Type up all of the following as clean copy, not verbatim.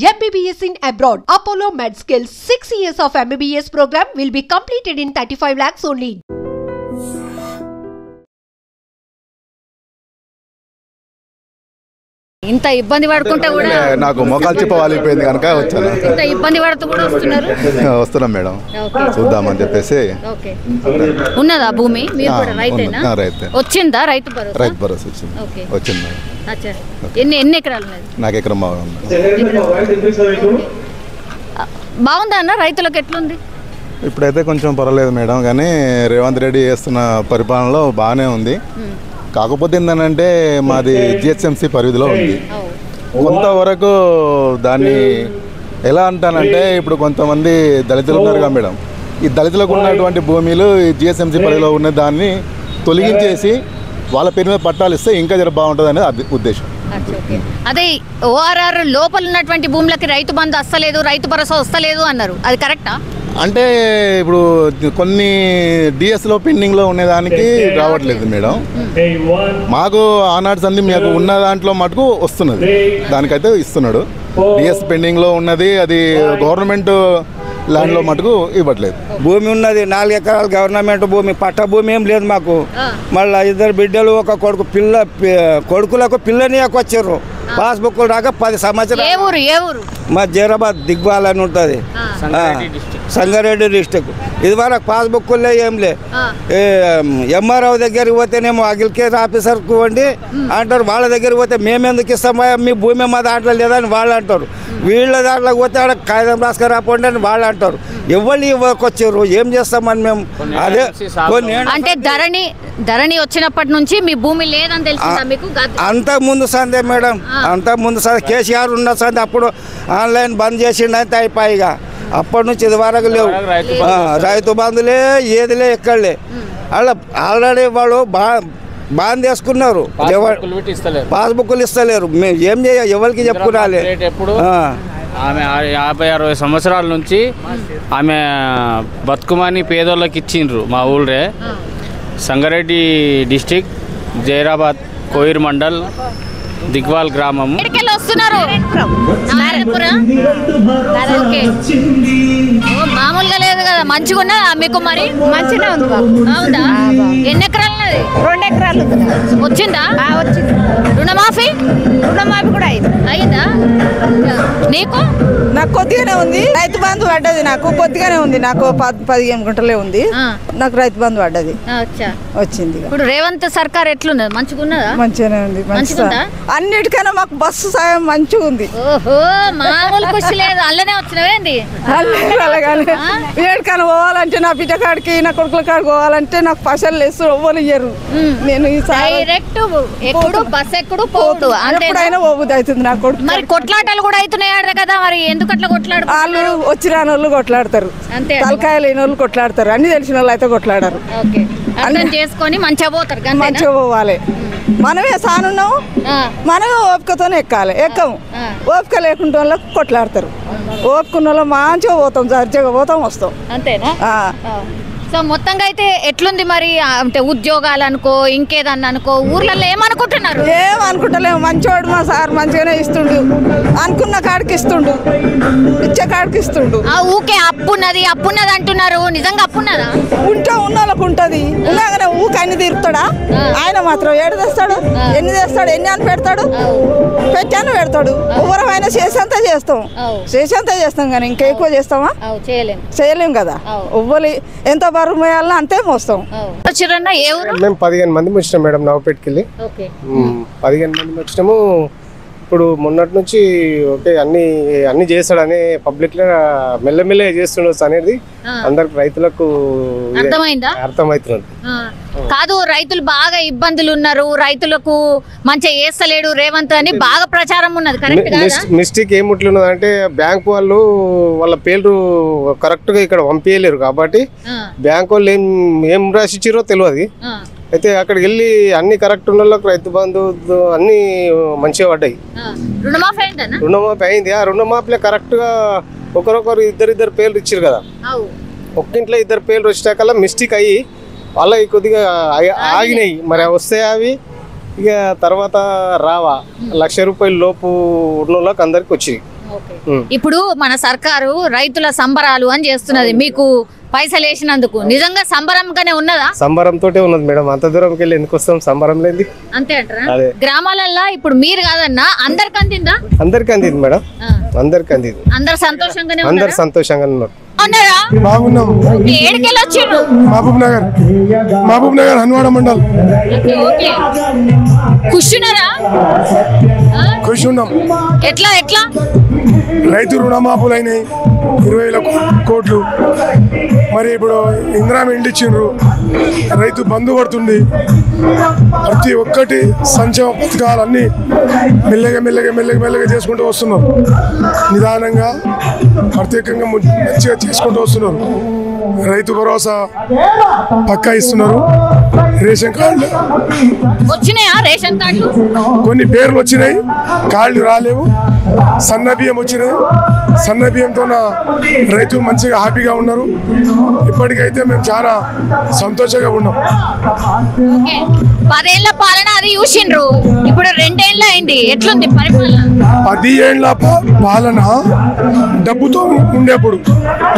MBBS in abroad. Apollo MedSkill 6 years of MBBS program will be completed in 35 lakhs only. ఇంత ఇబ్బంది పడుకుంటే కూడా నాకు మోకాలు చిప్ప వాలిపోయింది కనుక వచ్చాను. ఇంత ఇబ్బంది పడుతూ కూడా వస్తున్నారు. వస్తున్నాం మేడం, చూద్దామని చెప్పేసి. ఉన్నదా భూమి? మీరు కూడా రైతేనా? రైతే. వచ్చిందా రైతు భరోసా? రైతు భరోసా వచ్చింది మేడం. ఎన్ని ఎకరాలు ఉన్నాయి? నాకు ఎకరం బాగుంది. బాగుందా అన్న? రైతులకు ఎట్లుంది? ఇప్పుడైతే కొంచెం పర్వాలేదు మేడం, కానీ రేవంత్ రెడ్డి చేస్తున్న పరిపాలనలో బాగానే ఉంది. కాకపోతే ఏంటంటే మాది జిహెచ్ఎంసీ పరిధిలో ఉంది. కొంతవరకు దాన్ని ఎలా అంటానంటే, ఇప్పుడు కొంతమంది దళితులు ఉన్నారు కదా మేడం, ఈ దళితులకు ఉన్నటువంటి భూమిలు ఈ జిహెచ్ఎంసీ పరిధిలో ఉన్న దాన్ని తొలగించేసి వాళ్ళ పేరు మీద పట్టాలు ఇస్తే ఇంకా జర బాగుంటుంది అనేది ఉద్దేశం. అదే ఓఆర్ఆర్ లోపల ఉన్నటువంటి భూములకి రైతు బంధు వస్తలేదు, రైతు భరోసా వస్తలేదు అన్నారు, అది కరెక్టా? అంటే ఇప్పుడు కొన్ని డిఎస్లో పెండింగ్లో ఉండేదానికి రావట్లేదు మేడం. మాకు ఆనాడు సంధి మీకు ఉన్న దాంట్లో మటుకు వస్తున్నది, దానికైతే ఇస్తున్నాడు. డిఎస్ పెండింగ్లో ఉన్నది అది గవర్నమెంట్ ల్యాండ్లో మటుకు ఇవ్వట్లేదు. భూమి ఉన్నది 4 ఎకరాలు గవర్నమెంట్ భూమి, పట్ట భూమి ఏం లేదు మాకు. మళ్ళీ 2 బిడ్డలు ఒక కొడుకు, కొడుకులకు పిల్లనియకు వచ్చారు. పాస్బుక్లు రాక 10 సంవత్సరాలు. మా జైరాబాద్ దిగ్వాల్ అని ఉంటుంది, సంగారెడ్డి డిస్టిక్. ఇది వరకు పాస్బుక్లే ఏం లే. ఎంఆర్ఓ దగ్గరికి పోతేనేమో అగ్రికల్చర్ ఆఫీసర్కు వండి అంటారు, వాళ్ళ దగ్గరికి పోతే మేమెందుకు ఇస్తామా, మీ భూమి మా దాంట్లో లేదని వాళ్ళు అంటారు. వీళ్ళ దాంట్లోకి పోతే ఆడ కాగితం రాసుకొని రాపోండి అని వాళ్ళు అంటారు. ఎవరు ఇవ్వకొచ్చారు, ఏం చేస్తామని మేము. అదే అంటే ధరణి వచ్చినప్పటి నుంచి మీ భూమి లేదని తెలిసిందా మీకు? అంతకు ముందు సందే మేడం, అంతకు ముందు సందే కేసీఆర్ ఉన్న సందే. అప్పుడు ఆన్లైన్ బంద్ చేసిండైతే అయిపోయిగా. అప్పటి నుంచి ఇది వరకు లేవు రైతు బంధులే, ఏదిలే ఎక్కడలే. అలా ఆల్రెడీ వాళ్ళు బాండ్ చేసుకున్నారు, పాస్బుక్లు ఇస్తలేరు. మేము ఏం చేయాలి, ఎవరికి చెప్పుకోవాలి. ఆమె 50-60 సంవత్సరాల నుంచి ఆమె బతుకుమని పేదోళ్ళకి ఇచ్చిండ్రు. మా ఊళ్ళే సంగారెడ్డి డిస్టిక్, జైరాబాద్ కోయిర్ మండల్, దిగ్వాల్ గ్రామం. వస్తున్నారు మామూలుగా లేదు కదా, మంచిగా ఉన్నా మీకు? మరి మంచిగా ఉంది. అవునా? ఎన్ని ఎకరాలు? 2 ఎకరాలు వచ్చిందా? వచ్చింది. రుణమాఫీ కూడా అయిందా నీకు? నాకు కొద్దిగానే ఉంది. రైతు బంధు పడ్డది, నాకు కొద్దిగానే ఉంది. నాకు 15 గుంటలే ఉంది. నాకు రైతు బంధు పడ్డది, వచ్చింది. ఇప్పుడు రేవంత్ సర్కార్ ఎట్లున్నది? మంచిగా ఉన్నదా? మంచిగానే ఉంది. అన్నిటికైనా మాకు బస్సు సాయం మంచిగా ఉంది. ఓహో, మామూలు ఖుషి లేదు. అల్లనే వచ్చినవేంది? ఏడికైనా పోవాలంటే, నా బిడ్డ కాడికి నా కొడుకుల కాడికి పోవాలంటే నాకు పైసలు లేసు ఎవ్వరు ఇయ్యరు. నేను డైరెక్ట్ ఎప్పుడు బస్ ఎప్పుడు పోదు, ఎప్పుడైనా పోబుద్ది అవుతుంది నా కొడుకు. మరి కొట్లాటలు కూడా అవుతున్నాయి కదా, మరి ఎందుకు అట్లా కొట్లాడు? వాళ్ళు వచ్చి రాని వాళ్ళు కొట్లాడతారు, తలకాయ లేని వాళ్ళు కొట్లాడతారు, అన్ని తెలిసిన వాళ్ళు అయితే కొట్లాడారు. అర్థం చేసుకొని మంచిగా పోతారు, మంచిగా పోవాలి. మనమే సానున్నాం, మనమే ఓపికతోనే ఎక్కము. ఓపిక లేకుండా వాళ్ళకి కొట్లాడతారు. ఓపుకున్న వాళ్ళు మంచిగా పోతాం, దర్జాగా పోతాం, వస్తాం. అంతేనా? సో మొత్తంగా అయితే ఎట్లుంది మరి? అంటే ఉద్యోగాలు అనుకో, ఇంకేదన్నా అనుకో, ఊర్లలో ఏమనుకుంటున్నారు? ఏమనుకుంటలేము. మంచివాడు మా సార్ మంచిగానే ఇస్తుండు, అనుకున్న కాడికి ఇస్తుండు, ఇచ్చే కాడికి ఇస్తుండు. ఊకే అప్పున్నది అంటున్నారు, నిజంగా అప్పున్నదా? ఉంటే ఉన్న వాళ్ళకు ఉంటుంది. ఉన్నాగానే ఊకే అన్ని తీరుతాడా? ఆయన మాత్రం ఏడు తెస్తాడు, ఎన్ని తెస్తాడు, ఎన్ని అని పెడతాడు, పెట్టాను పెడతాడు. ఎవరైనా చేసేంత చేస్తాం కానీ ఇంకా ఎక్కువ చేస్తామా? చేయలేం కదా. ఎవ్వరు ఎంత బరువు వేయాలో అంతే మోస్తాం. మేము 15 మంది వచ్చినాం మేడం, నవపేటకి వెళ్ళి 15 మంది వచ్చినాము. ఇప్పుడు మొన్నటి నుంచి ఓకే అన్ని చేస్తాడని పబ్లిక్ లో మెల్లమెల్లగా చేస్తుండొచ్చు అనేది అందరికి రైతులకు అర్థమవుతుంది. కాదు, రైతులు బాగా ఇబ్బందులు ఉన్నారు, రైతులకు మంచిగా చేస్తలేడు రేవంత్ అని బాగా ప్రచారం ఉన్నది. మిస్టేక్ ఏముట్లున్నది అంటే, బ్యాంక్ వాళ్ళు వాళ్ళ పేర్లు కరెక్ట్ గా ఇక్కడ పంపించలేరు కాబట్టి బ్యాంక్ వాళ్ళు ఏం రాసిచ్చిరో తెలియదు. అయితే అక్కడికి వెళ్ళి అన్ని కరెక్ట్ ఉన్న వాళ్ళకి రైతు బంధు అన్ని మంచిగా పడ్డాయి. రుణమాఫీ అయింది. ఆ రుణమాఫీలో కరెక్ట్ గా ఒకరొకరు ఇద్దరు పేర్లు ఇచ్చారు కదా. ఒక్కింట్లో 2 పేర్లు వచ్చినాకల్లా మిస్టేక్ అయ్యి వాళ్ళకి కొద్దిగా ఆగినాయి. మరి వస్తే అవి ఇక తర్వాత రావా 1,00,000 రూపాయల లోపు ఉన్న వాళ్ళకి అందరికి వచ్చి ఇప్పుడు మన సర్కారు రైతుల సంబరాలు అని చేస్తున్నది, మీకు పైసలు వేసినందుకు నిజంగా సంబరంగానే ఉన్నదా? సంబరంతో ఉన్నది మేడం, అంత దూరంకి వెళ్ళి ఎందుకు వస్తాం, సంబరం లేదు అంతే అంటారా? గ్రామాలల్లో ఇప్పుడు మీరు కాదన్నా అందరికి అందిందా? అందరికి అందింది మేడం, అందరికి అందింది. అందరు సంతోషంగానే అందరు సంతోషంగా ఉన్నారు. బాగున్నాం. ఏడికెళ్ళి వచ్చిండ్రు? మహబూబ్ నగర్ హన్వాడ మండల్. కూర్చున్నారా? కూర్చున్నాం. ఎట్లా ఎట్లా రైతు రుణమాఫీలు అయినాయి 20,000 కోట్లు. మరి ఇప్పుడు ఇందిరామ ఇండ్లు ఇచ్చిండ్రు, రైతు బంధు పడుతుంది. ప్రతి ఒక్కటి సంక్షేమ పథకాలన్నీ మెల్లగా మెల్లగా మెల్లగా మెల్లగా చేసుకుంటూ వస్తున్నాం. నిదానంగా ప్రత్యేకంగా మంచిగా చేసుకుంటూ వస్తున్నారు. రైతు భరోసా పక్కా ఇస్తున్నారు. రేషన్ కార్డులు వచ్చినాయా? రేషన్ కార్డులు కొన్ని పేర్లు వచ్చినాయి, కార్డులు రాలేవు. సన్న బియ్యం వచ్చినాయి, సన్న బియ్యంతో రైతులు మంచిగా హ్యాపీగా ఉన్నారు. ఇప్పటికైతే మేము చాలా సంతోషంగా ఉన్నాం. 10 ఏళ్ల పాలన అది చూసిండ్రు, ఇప్పుడు 2 ఏళ్ళు అయింది, ఎట్లుంది పరిపాలన? 10 ఏళ్ల పాలన డబ్బుతో ఉండేప్పుడు,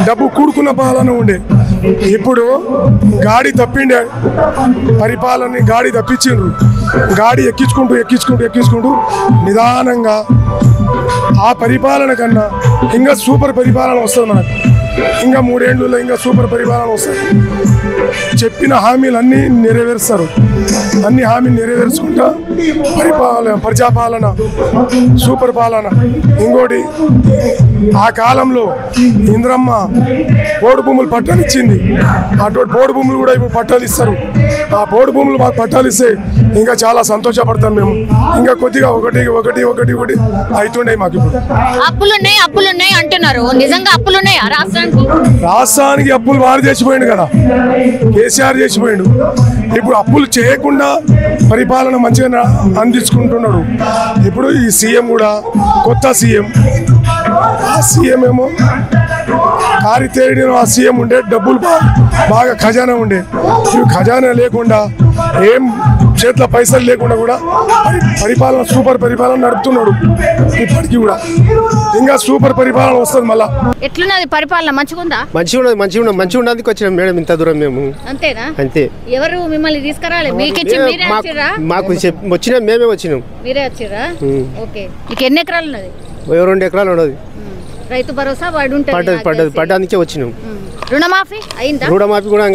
డబ్బు కూడుకున్న పాలన ఉండే. ఇప్పుడు గాడి తప్పిండే పరిపాలన, గాడి తప్పించిండ్రు. గాడి ఎక్కించుకుంటూ ఎక్కించుకుంటూ ఎక్కించుకుంటూ నిదానంగా ఆ పరిపాలన కన్నా ఇంకా సూపర్ పరిపాలన వస్తుంది మనకు. ఇంకా 3 ఏళ్ళలో ఇంకా సూపర్ పరిపాలన వస్తుంది. చెప్పిన హామీలు అన్నీ నెరవేరుస్తారు. అన్ని హామీలు నెరవేర్చుకుంటా ప్రజాపాలన, సూపర్ పాలన. ఇంకోటి, ఆ కాలంలో ఇంద్రమ్మ పోడు భూములు పట్టాలు ఇచ్చింది. అటువంటి పోడు భూములు కూడా ఇప్పుడు పట్టాలు ఇస్తారు. ఆ పోడు భూములు మాకు పట్టాలు ఇస్తే ఇంకా చాలా సంతోషపడతాం మేము. ఇంకా కొద్దిగా ఒకటి ఒకటి ఒకటి ఒకటి అవుతుండే మాకు. ఇప్పుడు అప్పులున్నాయి అంటున్నారు, నిజంగా అప్పులున్నాయా రాష్ట్రానికి? రాష్ట్రానికి అప్పులు వారు చేసిపోయిండు కదా, కేసీఆర్ చేసిపోయిండు. ఇప్పుడు అప్పులు చేయకుండా పరిపాలన మంచిగా అందించుకుంటున్నాడు. ఇప్పుడు ఈ సీఎం కూడా కొత్త సీఎం. ఆ సీఎం ఏమో కారితేరిన ఆ సీఎం ఉండే, డబ్బులు బాగా ఖజానా ఉండే. ఇప్పుడు ఖజానా లేకుండా, ఏం చేతిలో పైసలు లేకుండా కూడా పరిపాలన, సూపర్ పరిపాలన నడుపుతున్నాడు. ఇప్పటికీ కూడా ఇంకా సూపర్ పరిపాలన వస్తుంది. మళ్ళా ఎట్లున్నది పరిపాలన? మంచిగుందా? మంచిగా ఉన్నందుకు వచ్చినాం మేడం, ఇంత దూరం మేము. అంతేనా? అంతే. ఎవరు మిమ్మల్ని తీసుకురాలే? మాకు వచ్చినా మేమే వచ్చినాం. మీరే వచ్చిరా? ఓకే. మీకు ఎన్ని ఎకరాలు ఉన్నది? 2 ఎకరాలు ఉన్నది. రైతు భరోసా పడ్డానికి వచ్చినాం. రుణమాఫీ అయిందా? రుణమాఫీ కూడా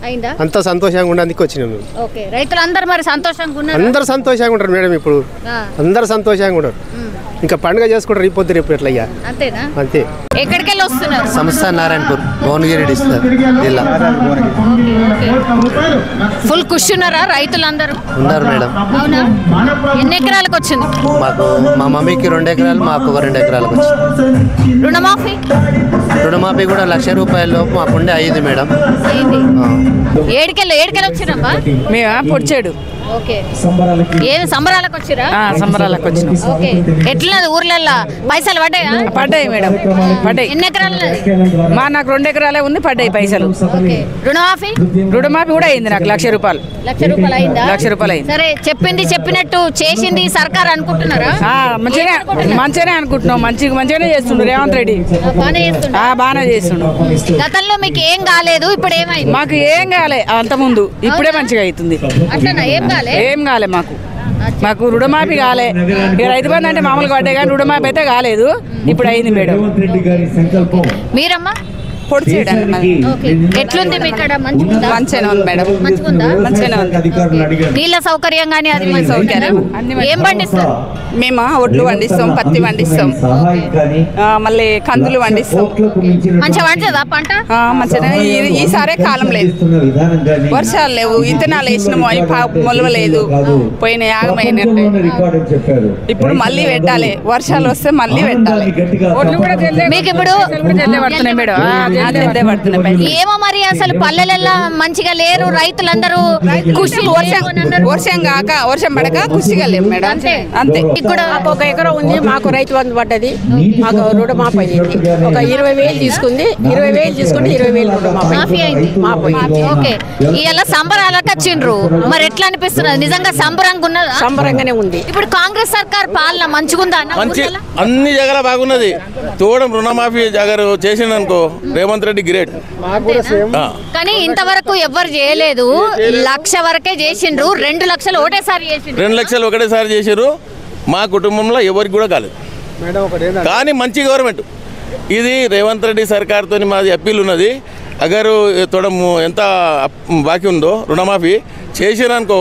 అయిందా? అంత సంతోషంగా ఉండడానికి వచ్చినాం మేము. ఓకే. రైతులందరూ మరి సంతోషంగా ఉన్నారు? అందరు సంతోషంగా ఉంటారు మేడం. ఇప్పుడు అందరు సంతోషంగా ఉంటారు. ఇంకా పండుగ చేసుకుంటారు రేపు రేపు ఎట్లయ్యా. అంతేనా? అంతే. ఎక్కడికి వెళ్ళి వస్తున్నారు? సంస్థ నారాయణపూర్, భువనగిరి డిస్ట్రిక్ట్ జిల్లా. ఫుల్ కూర్చున్నారా రైతులందరూ? ఉన్నారు మేడం. అవునా? ఎన్ని ఎకరాలకు వచ్చింది? మాకు మా మమ్మీకి 2 ఎకరాలు, మాకు 2 ఎకరాలకు వచ్చింది. రుణమాఫీ కూడా 1,00,000 రూపాయలు మాకుండే అయ్యింది మేడం. ఏడికెళ్ళి వచ్చిరమ్మా? మేమా పొడిచాడు. ఓకే. ఏమి సంబరాలకు వచ్చిరా? సంబరాలకు వచ్చినాం. ఓకే. ఎట్లున్నది ఊర్లల్లో? పైసలు పడ్డాయా? పడ్డాయి మేడం, పడ్డాయి. ఎన్ని ఎకరాలు? నాకు 2 ఎకరాలే ఉంది, పడ్డాయి పైసలు. రుణమాఫీ కూడా అయింది నాకు 1,00,000 రూపాయలు. 1,00,000 రూపాయలు అయిందా? 1,00,000 రూపాయలు అయింది. సరే, చెప్పింది చెప్పినట్టు చేసింది సర్కార్ అనుకుంటున్నారా? మంచిగానే అనుకుంటున్నాం. మంచిగానే చేస్తుండ్రు రేవంత్ రెడ్డి. బాగానే చేస్తుండ్రు. గతంలో మీకు ఏం కాలేదు, ఇప్పుడు ఏమైంది? మాకు ఏం కాలే అంత ముందు, ఇప్పుడే మంచిగా అవుతుంది. అట్లనా? ఏం కాలే మాకు రుణమాఫీ కాలే. ఇక రైతు బంధు అంటే మామూలుగా పడ్డాయి కానీ రుణమాఫీ అయితే కాలేదు. ఇప్పుడు అయింది మేడం. మీరమ్మా? పొడి చేయడానికి ఎట్లుంది మీ ఇక్కడ? మంచిగానే ఉంది మేడం. మంచిగానే ఉంది. నీళ్ళ సౌకర్యం కానీ అది సౌకర్యం? ఏం పండిస్తారు? మేము ఒడ్లు పండిస్తాం, పత్తి పండిస్తాం, మళ్ళీ కందులు పండిస్తాం. మంచిగా పండుతుందా పంట? మంచిగా. ఈసారే కాలం లేదు, వర్షాలు లేవు, ఇత్తనాలు వేసినాము అవి మొలవలేదు, పోయిన యాగమైనట్టు. ఇప్పుడు మళ్ళీ పెట్టాలి, వర్షాలు వస్తే మళ్ళీ పెట్టాలి. మీకు ఇప్పుడు పడుతున్నాయి మేడం. ఏమో మరి అసలు పల్లెలలో మంచిగా లేరు రైతులందరూ వర్షం కాక వర్షం పడక ఖుషిగా లేవు మేడం. అంతే ఇక్కడ 1 ఎకరం ఉంది మాకు రైతు బంధు పడ్డది. మాకు రుణమాఫీ అయింది. ఒక 20,000 తీసుకుంది. 20,000 తీసుకుంటే 20,000 రుణమాఫీ అయింది. ఓకే, ఇలా సంబరాలకు వచ్చిండ్రు. మరి ఎట్లా అనిపిస్తున్నది? నిజంగా సంబరంగా ఉన్నదా? సంబరంగానే ఉంది. ఇప్పుడు కాంగ్రెస్ సర్కార్ పాలన మంచిగుందా? అన్ని జగల బాగున్నది. తోడం రుణమాఫీ జగరు చేసిందనుకో రేవంత్ రెడ్డి గ్రేట్. కానీ ఇంతవరకు ఎవరు చేయలేదు. 1,00,000 వరకే చేసిండ్రు. 2 లక్షలు ఒకటేసారి చేసిండ్రు. 2 లక్షలు ఒకటేసారి చేసారు. మా కుటుంబంలో ఎవరికి కూడా కాలేదు. కానీ మంచి గవర్నమెంట్ ఇది. రేవంత్ రెడ్డి సర్కార్తో మాది అప్పీల్ ఉన్నది. అగరు తోడం ఎంత బాకీ ఉందో రుణమాఫీ చేసిరనుకో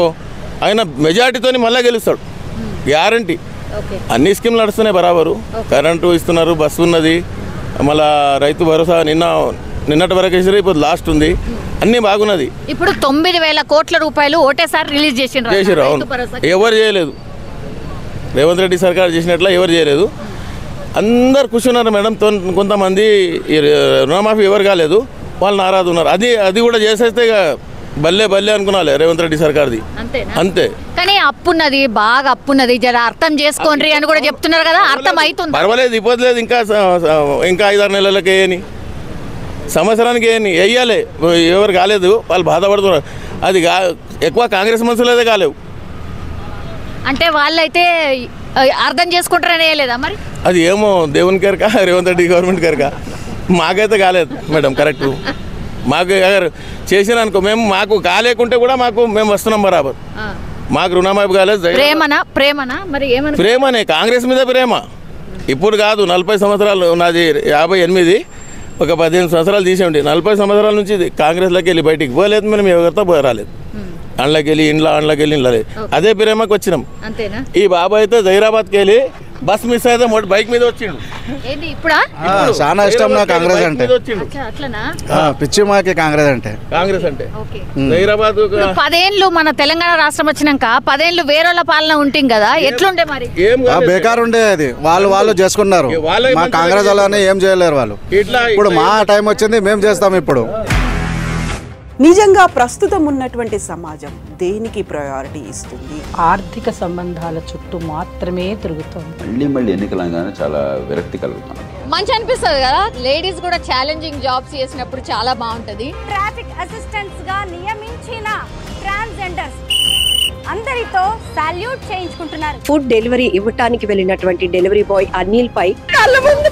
ఆయన మెజార్టీతో మళ్ళీ గెలుస్తాడు, గ్యారంటీ. అన్ని స్కీమ్లు నడుస్తున్నాయి బరాబరు. కరెంటు ఇస్తున్నారు, బస్సు ఉన్నది, మళ్ళా రైతు భరోసా నిన్నటి వరకు వేసారు, ఇప్పుడు లాస్ట్ ఉంది. అన్ని బాగున్నది. ఇప్పుడు 9,000 కోట్ల రూపాయలు ఒకటేసారి రిలీజ్ చేసారు. అవును, ఎవరు చేయలేదు. రేవంత్ రెడ్డి సర్కార్ చేసినట్లా ఎవరు చేయలేదు. అందరు కూర్చున్నారు మేడం. కొంతమంది రుణమాఫీ ఎవరు కాలేదు, వాళ్ళు నారాజు ఉన్నారు. అది కూడా చేసేస్తే బల్లే అనుకున్నాలే రేవంత్ రెడ్డి సర్కార్ది. అంతే. కానీ అప్పున్నది, బాగా అప్పున్నది, జర అర్థం చేసుకోండి అని కూడా చెప్తున్నారు కదా. అర్థం అవుతుంది, పర్వాలేదు, ఇవ్వలేదు. ఇంకా 5-6 నెలలకి వేయని, సంవత్సరానికి వేయాలి. ఎవరు కాలేదు వాళ్ళు బాధపడుతున్నారు. అది ఎక్కువ కాంగ్రెస్ మనుషులైతే కాలేవు. అంటే వాళ్ళైతే అర్థం చేసుకుంటారని వేయలేదా మరి? అది ఏమో దేవుని కనుక రేవంత్ రెడ్డి గవర్నమెంట్ కనుక. మాకైతే కాలేదు మేడం. కరెక్ట్. మాకు చేసిన అనుకో మాకు కాలేకుంటే కూడా మేము వస్తున్నాం బరాబర్. మాకు రుణమాఫీ కాలేదు. ప్రేమనే, కాంగ్రెస్ మీద ప్రేమ. ఇప్పుడు కాదు, 40 సంవత్సరాలు నాది 58, ఒక 15 సంవత్సరాలు తీసేయండి. 40 సంవత్సరాల నుంచి కాంగ్రెస్లోకి వెళ్ళి బయటికి పోలేదు. మేము ఎవరితో రాలేదు. అండ్లకి వెళ్ళి ఇండ్లకి వెళ్ళి అదే ప్రేమకి వచ్చినాం. ఈ బాబు అయితే జైరాబాద్కి వెళ్ళి బస్ మిస్ అయితే బైక్ మీద వచ్చిండు. చాలా ఇష్టం నా కాంగ్రెస్ అంటే. పిచ్చి మాకి కాంగ్రెస్ అంటే జైరాబాద్ 10 ఏళ్ళు మన తెలంగాణ రాష్ట్రం వచ్చినాక 10 ఏళ్ళు వేరేళ్ళ పాలన ఉంటుంది కదా, ఎట్లుండే మరి? బేకార్ ఉండే అది. వాళ్ళు చేసుకున్నారు. మా కాంగ్రెస్ వాళ్ళని ఏం చేయలేరు వాళ్ళు. ఇప్పుడు మా టైం వచ్చింది, మేము చేస్తాం ఇప్పుడు. నిజంగా ప్రస్తుతం ఉన్నటువంటి సమాజం దేనికి ప్రయారిటీ ఇస్తుంది? ఆర్థిక సంబంధాల చుట్టూ మాత్రమే తిరుగుతుంది. మళ్ళీ ఎన్నికలంగానే చాలా విరక్తి కలుగుతాను. మంచి అనిపిస్తుంది కదా. లేడీస్ కూడా ఛాలెంజింగ్ జాబ్స్ చేసినప్పుడు చాలా బాగుంటది. ట్రాఫిక్ అసిస్టెంట్స్ గా నియమించిన ట్రాన్స్జెండర్స్ అందరితో సాల్యూట్ చేయించుకుంటున్నారు. ఫుడ్ డెలివరీ ఇవ్వటానికి వెళ్ళినటువంటి డెలివరీ బాయ్ అనిల్ పై కళ్ళ ముందు